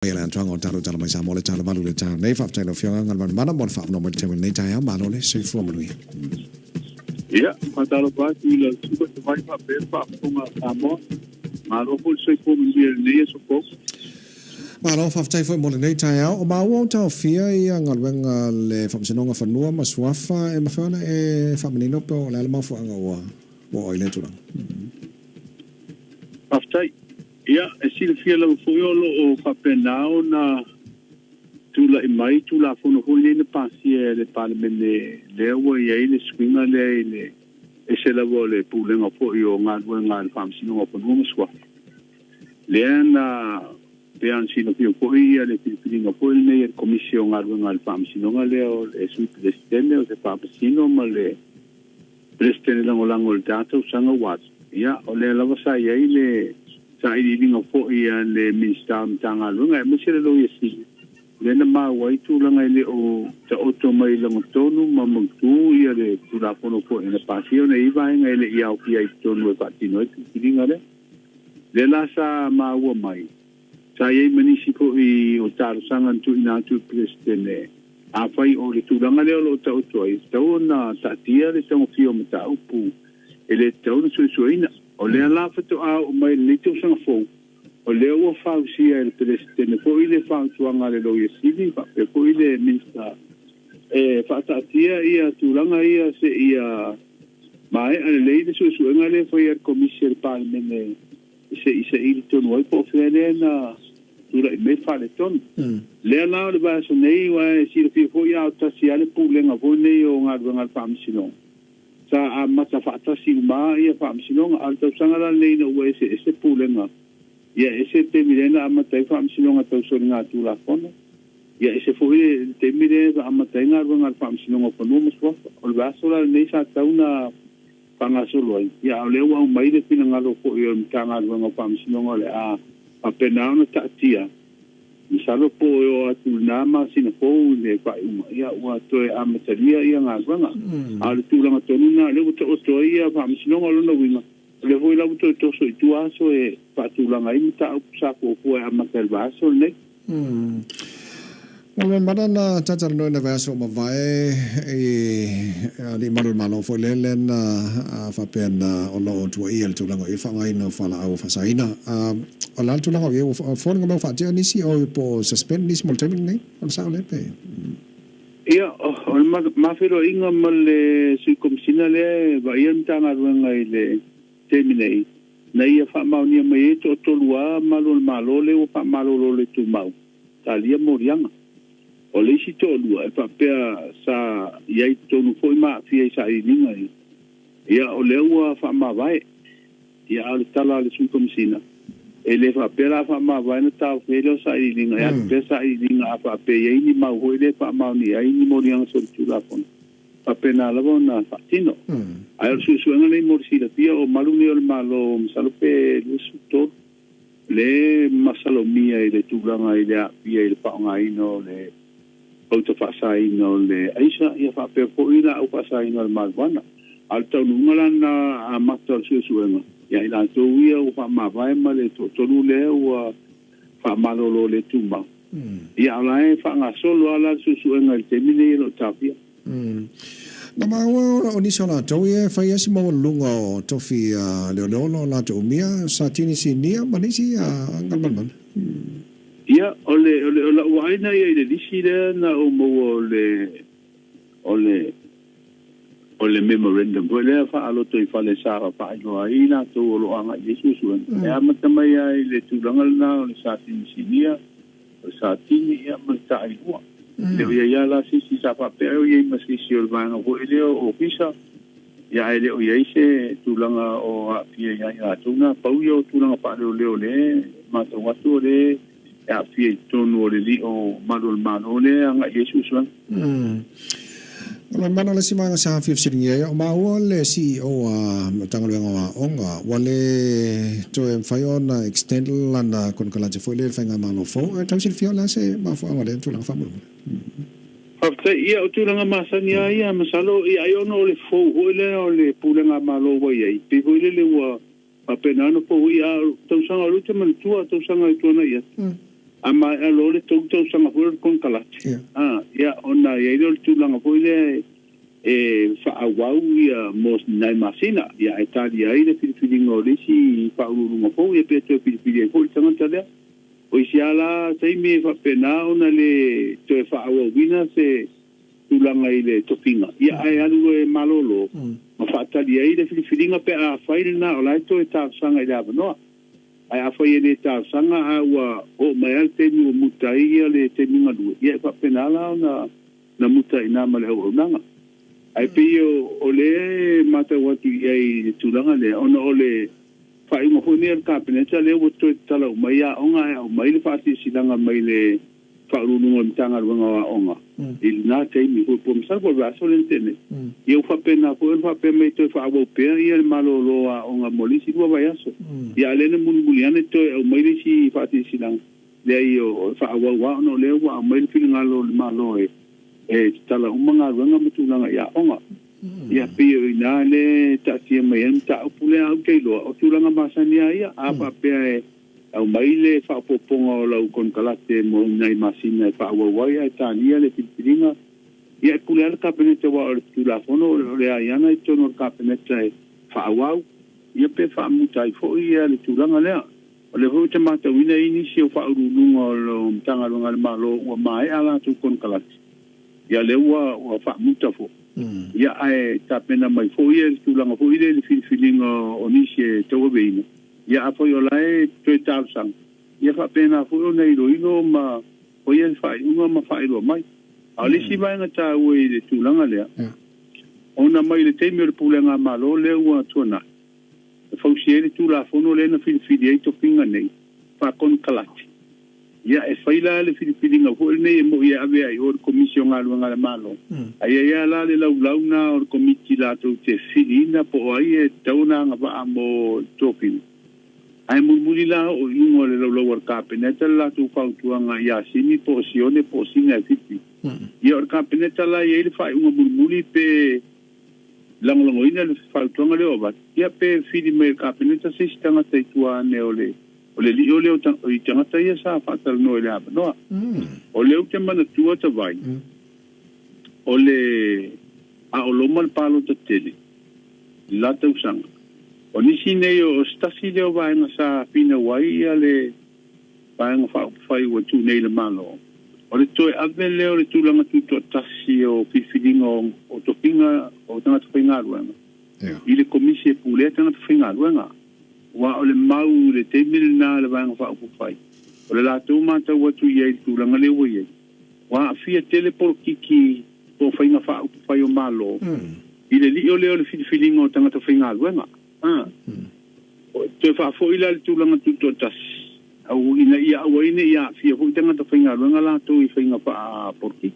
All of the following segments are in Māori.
Yalan tuang otaro jalo mai samole jalo balu le jalo nei fap jalo fianga ngal man mana mon fap no mai temen nei jaya malo le se fo mo lui. Ya, matalo pa tila suba vai pa per pa kuma amo. Malo pul se ko mi le so ko. Malo fap jai fo mo nei jaya o ma wo tau fia ia ngal wen le fap senonga fa no ma swafa e ma fa e fap ni no po la ma fo anga wa ile tu. Aftai ia esil fia lo foiolo o fapenao na tula imai tula fono hole ne pasie le parlemene le o ia ile swinga le esela vole pulenga fo io ngal fam sino po no swa le na pean sino pio ko ia le pilinga po le commission ngal fam sino ngale o e su presidente o se pa sino male presidente lango dato sanga wat ia o le lava sa ia ile sa ilinga fo ia le minister tanga lunga mo se lo yesi le na ma wai tu langa ile o ta oto mai lango tonu ma tu ia le tu la fono fo ina pasio ne iva nga ile ia o pia tonu e patino e ilinga le la sa ma wo mai sa ia municipio i o tar sanga tu ina tu presidente a fai o le tu langa le o ta oto ai ta ona ta tia le tong fio mata upu ele tau su ina o le la fato a o mai le tu sanga fo o le o fa sia el presidente ko ile fa tu anga le lo yesili fa ko ile minsta fa ta tia ia tu langa ia se ia mai ale le su anga le foi el commissaire parlementaire se il ton wai po fele na tu la me fa le ton le la le ba so nei wa si le fo ia ta si ale pu le nga vo nei o nga pam sino sa mata fata silma ia fa msilonga alta sangala leina wese ese pulenga ia ese te mirena amata fa msilonga tau soninga tu la fona ia ese foi te mirena amata nga fa msilonga fa no moswa o basola nei sa tauna panga solo ia le wa mai de pina ngalo ko ia mtanga nga fa msilonga le a apena ona tatia misalo po yo atu nama sina po le pa ia wa to e amataria ia nganga al tu la matonuna le to to ia pa misino ngolo no winga le voi la to so tu aso e pa tu la ngai mita sa ko po amatel baso ne Well, madana chacha no na vaso ma vai e di malo fo lelen fa pena o lo tu il tu lango e fa ngai no fa la o fa saina o la tu lango e fo ngo fa te ni si o po suspend ni small time ni on sa le pe ia o ma fero inga male su komsina le va ienta nga ngai le terminate na ia fa ma ni mai to lua malo le o fa malo le tu mau talia morianga o le si tolu e pa pea sa ia tonu foi ma fia sa ininga ia o le ua fa ma vai ia al tala le su komsina ele fa pera fa ma vai na ta felo sa ininga ia pe sa ininga fa pe ia ni ma ho ele fa ma ni ai ni moriang so tu la fon pa pena la bona fa tino ai su ngale morsi la pia o malu ni o malo salope le su to le masalomia ile tu langa ile pia ile pa ngai no le auto fasai no le aisa ia fa pe po ina au fasai no malwana alta nungala na amato suenga ia ila to ia o fa ma vai ma le to le o fa malolo le tumba ia ala e fa nga solo ala suenga le temine lo tapia na ma o ni sola to ia fa ia si mo lunga o to fi le la to mia sa tini si nia ma ni si ngal ia ole la waina ia le disire na o mo ole memorandum ole fa alo to fa le sa fa no ina to lo anga Jesus wan ya matama ia le tulangal na sa tin sinia sa tin ia mata ai wa le ia la si sa pa pero ia ma si si ol bana ho ele o pisa ya ele o ia se tulanga o pia ya tuna pau yo tulanga pa le ma to watu le ya fie tonu le di o malo le anga Jesus wan mana le simanga sa fi sitting ya ma le si o tangal nga onga wale to em fayona extend lana kon kala je foi le fanga malo fo tau sil fio la se ma fo anga le tu lang famu after ia o tu lang masania ia masalo ia yo no le fo o le pulenga malo wa ia pe le wa apena no po ia tau sanga lu te man tua tau sanga tu na ia ama alo le tau sanga fo kon kalati ya ona ye le tulanga fo le fa awau ya mos nai masina ya italia ile fili ngore si fa urunga fo ye pe to fili fo tanga tale o isiala sei me fa pena ona le to fa awau vina se tulanga ile topinga ya ai alu e malolo ma fa italia ile fili nga pe a faina ola to ta sanga ile no ai afa ye le ta sanga awa o mai alte ni o mutai ia le te minga du ia fa penala na mutai na male o nanga ai pio ole mata wati ai tulanga le ona ole fa i mo honi el kapene le o to tala o mai a onga o mai le fa si silanga mai le fa runu mtanga runga wa onga il na te mi ko pom sa ko va solentene eu fa pena ko fa pe me to fa bo pe ia malo lo a onga molisi do va yaso ya le ne mulmuliane to o mai si fa ti silang le io fa wa no le wa mai filinga lo malo tala umanga runga mutulanga ya onga ya pe ina le ta si mai enta o pule au ke lo o tulanga masania ia apa pe au maile fa poponga o lau kon kalate mo nai masina fa wai ai tania le pitinga ia pule ka penete wa o telefono le ayana to no ka penete fa wau ia pe fa mutai fo ia le tulanga le o le ho te mata wina ini si o fa urunga o tanga longa malo o mai ala tu kon kalate ia le wa o fa muta fo ia ai ta pena mai fo ia le tulanga fo ile le filinga o nisi to beina ia apo yo lai to tausang ia fa pena fu nei lo ino ma o ia fa uma ma fa ilo mai ali si vai ngata we de tulanga le ona mai le temi le pulenga malo le wa tona fa usiele tu la fono le na fili to pinga nei fa kon kalati ia e faila le fili nga fu nei mo ia ave ai or commission alu ngala malo ai ia la le lau na or committee la to te filina po ai e tauna nga ba mo topin ai mulmulila o ingo le lo war kapineta la tu fautuanga ya sini posione posina fiti ia or kapineta la ia le fai un mulmuli pe lango ina le fautuanga le oba ia pe fidi me kapineta se stanga taitua ne ole li ole o tanga taia sa fatal no le aba no ole o te mana tua te vai ole a o lomal palo te tele la te usanga o nisi nei o stasi leo vaenga sa pina wai ale vaenga whai wa tu nei le malo. O le toi ave leo le tūlanga tu to tasi o whiwhiringa o topinga o tangata whainga ruenga. I le komisi e pule tangata whainga ruenga. Wa o le mau le teimile nā le vaenga whai. O le lātou mātou watu iei le tūlanga leo iei. Wa a fia tele por kiki o whainga whai o malo. I le li o leo le whiwhiringa o tangata whainga ruenga. Te fa fo ila tu langa tu tas au ina ia au ina ia fia fo tanga ta finga langa la tu finga pa porki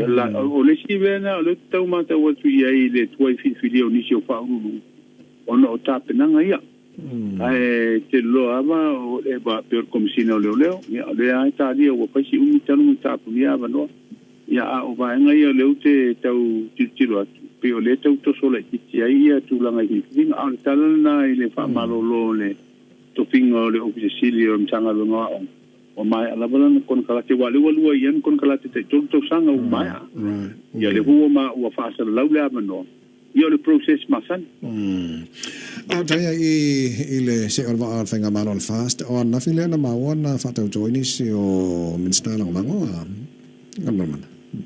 la o le si vena o le tau mata wa tu ia ile tu ai fili o ni si o fa uru ono o ta penanga ia ai te lo ava o e ba per komisina o leo ia le ai ta dia o pa si umi tanu ta pu ia va no ia o va nga ia le te tau tiro pe o le tau to sole ki ai ia tu langa i vinga an talana ile fa malolo le to pingo le ofisilio mtanga lo nga o mai ala bala kon kala te wale walu ia kon kala te to sanga o mai ia le huo ma o fa sa la ula no ia le process masan taya ile se orva thinga malon fast on na file na ma ona fa to join si o minsta la mango ngam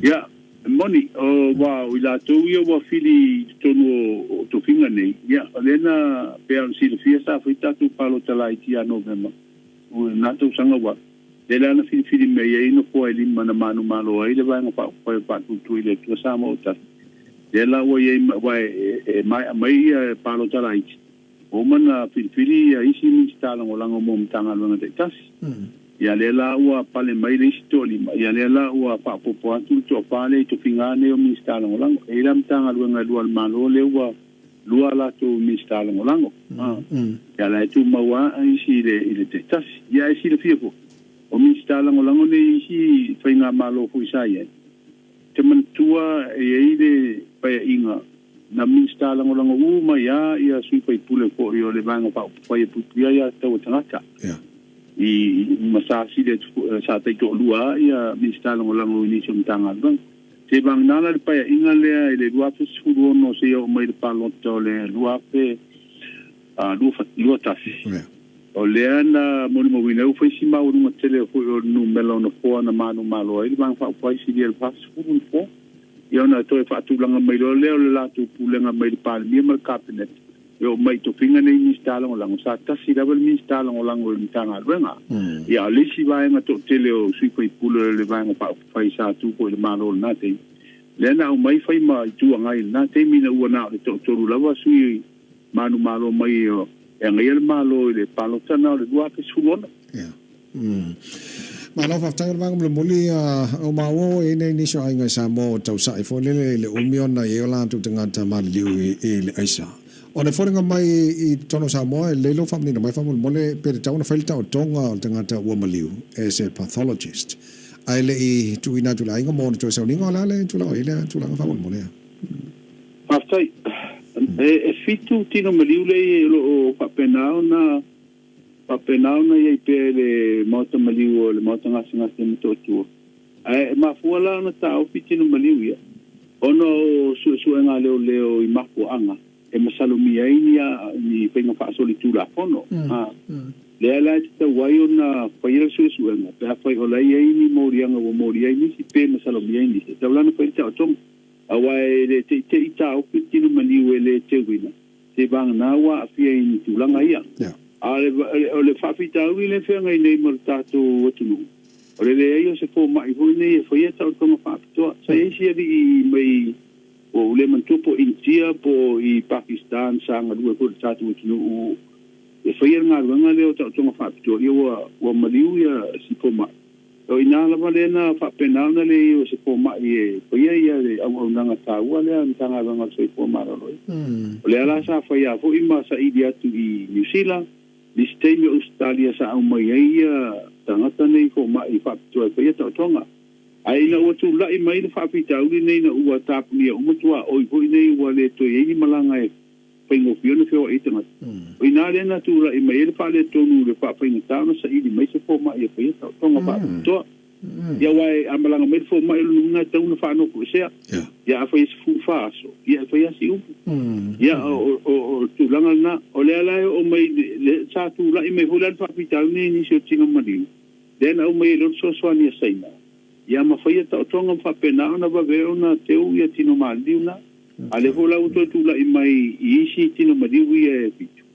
ia moni o wa ila to ia wa fili tono to finga nei ia lena pe an si fia sa fita tu palo tala ia november o na to sanga wa de la na fili me ia no po ele mana manu malo ai le va pa pa tu ile tu sa mo ta de la wa ia mai palo tala o mana fili ia isi mi sta la ngolango mo mtanga lo na te tas ia le la ua pale mai le stori ia le la ua pa popo atu to pale to fingane o minister ngolango e lam tanga luenga dual malo le ua lua la to minister ngolango ia la tu mawa isi le testas ia isi le fio o minister ngolango le isi fainga malo fu sai te mantua e ile pa inga na minister ngolango uma ia sui pa pule ko yo le banga pa pu ia to tangata i masasi de sa te to lua ia minister lango ni som tanga bang te bang nala le pa inga le lua pe suru no se o mai pa loto le lua pe lua tasi o le ana mo mo wina foi si ma no tele foi no melo no fo na manu malo i bang fa foi si le pas suru fo ia na to fa tu langa mai lo le la tu pulenga mai pa mi mar cabinet yo mai to pinga nei minister lango sa tasi level minister lango tanga wenga ya le si vai na to tele o sui foi pulo le vai pa fai sa tu ko le malo na te le na o mai fai ma tu ngai na te mina u na to lava sui manu malo mai o e ngai malo le palo tana le dua ke suona ya malo fa tanga bang le moli o mawo e nei ni so ai ngai sa mo tau sa i fo le o miona e la tu tanga ta ma liu e le aisa o le forenga mai i tono Samoa le lo family na mai family mole pe tau na failta o tonga o tangata ua maliu as a pathologist ai le i tuina tula inga mo to sa ninga la le tula ile tula nga family mole pastai e fitu tino maliu le lo papenao na ye pe le mota maliu le mota ngasinga se mito tu ai ma fuala na ta o fitino maliu ya ono su nga leo i maku anga e masalomi ai ni penga fa solitula fono le ala te wai ona faira su nga pe fa ola ai ni morianga o moria ni si pe masalomi ai ni te lana pa ta tom awai le te ita o pitino mani wele te wina te bang na wa afia ni tulanga ia ole fa fita wile fe ngai nei mortato wotunu ole le ai se fo mai ho ni fo ia ta ko fa to sai si di mai o le mantupo India po i Pakistan sanga dua ko satu tu e foi nga nga le o tonga fa to o maliu ya si poma o ina la valena fa penal na le o si poma e foi ia le au nga ta wa le tanga nga si poma ro o le ala sa foi ya fo ima sa idia tu i New Zealand li stay mi Australia sa au mai ia tanga tane ko mai fa to e to tonga ai na o tu la i mai fa pita uli nei na ua tapu ni o mutua o i poi nei ua le to i malanga e pengo fiona feo i tanga o ina le na tu la i mai le fa le tonu le fa pengo tau na sa i mai se fo mai e poi ta tonga pa to ya wai a malanga mai fo mai lu na tau na fa no ko se ya fa is fu fa so ya fa ya si u ya o tu langa na o le ala o mai le sa tu la i mai holan fa pita ni ni so tinga mali den o mai lo so so ni saina ia mafai ta tonga fa pena na va ve ona teu ia tino maldiuna ale vola uto tu la mai isi tino madiu ia pitu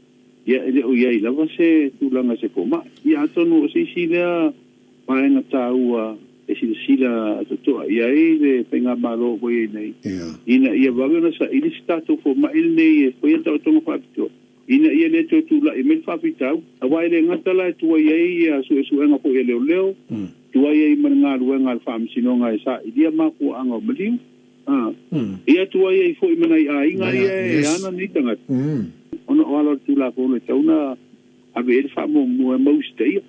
ia ele o ia la va se tu la nga se poma ia tonu se sila paenga taua e sila to ia ele penga malo voi nei ina ia va na sa ili stato fo ma il nei foi ta tonga fa pitu ina ia le tu la e mel fa pitau awa ele ngatala tu ia su nga po ele leo tua ia manga luenga fam sinonga sa idia maku anga maliu ia tua ia foi mana inga ia ana ni tanga ona ala tu la ko le tauna ave fa mo stay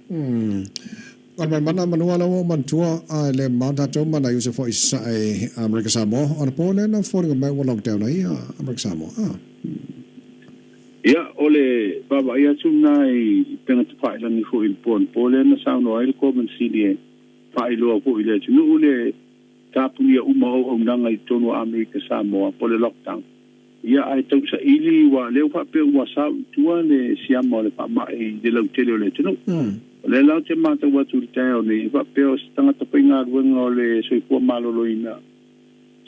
Alma mana manual o mantua le manta to mana use for is America Samoa on pole na for the lockdown ai America Samoa ia ole baba ia tunai penga te pai langi fo il pole na sauno ai ko men cd pai lo po ile tunu le tapu ia uma o nanga i tonu America Samoa pole lockdown ia ai tau sa ili wa le fa pe wa sa tua le siamo le pa mai de lo tele le tunu le la te mata wa tu te o le fa pe o stanga te pinga wenga le so ko malolo ina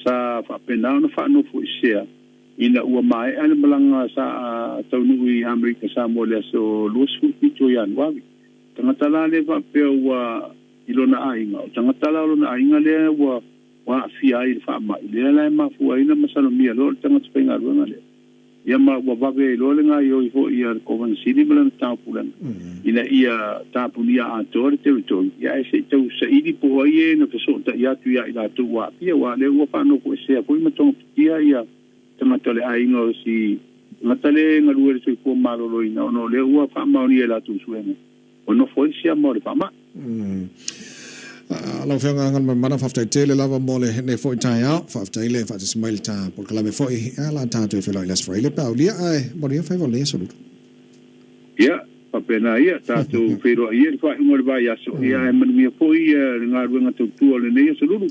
sa fa pe na no fa no fu sia ina ua mai ana malanga sa tau nui America Samoa le so lo su pito yan wa tanga tala le fa pe wa ilona ainga o tanga tala lona ainga le wa fia i fa ma le la ma fu ina masalo mia lo tanga te pinga wenga le ia ma wa babe lo le nga yo ho ia ko van sini melan ta pulan ina ia ta pulia a tore te to ia se to se idi po ie no que so ta ia tu ia ila tu wa ia wa le wa pa no ko se ko ma tong ia tama tole ai ngo si matale ngalu se ko malo lo ina no le wa pa ma ni ela tu suena o no foi sia mo pa ma Alo fenga ngan mana fafta tele lava mole ne foi tai out fafta ile fa smile ta por kala me foi ala ta to felo ilas foi le paulia ai moria fa vole saluto ia whapena ia, tātou whero ia, whae ngore vai aso, ia e manumia po ia, ngā ruenga tau tua le nei, so lulu.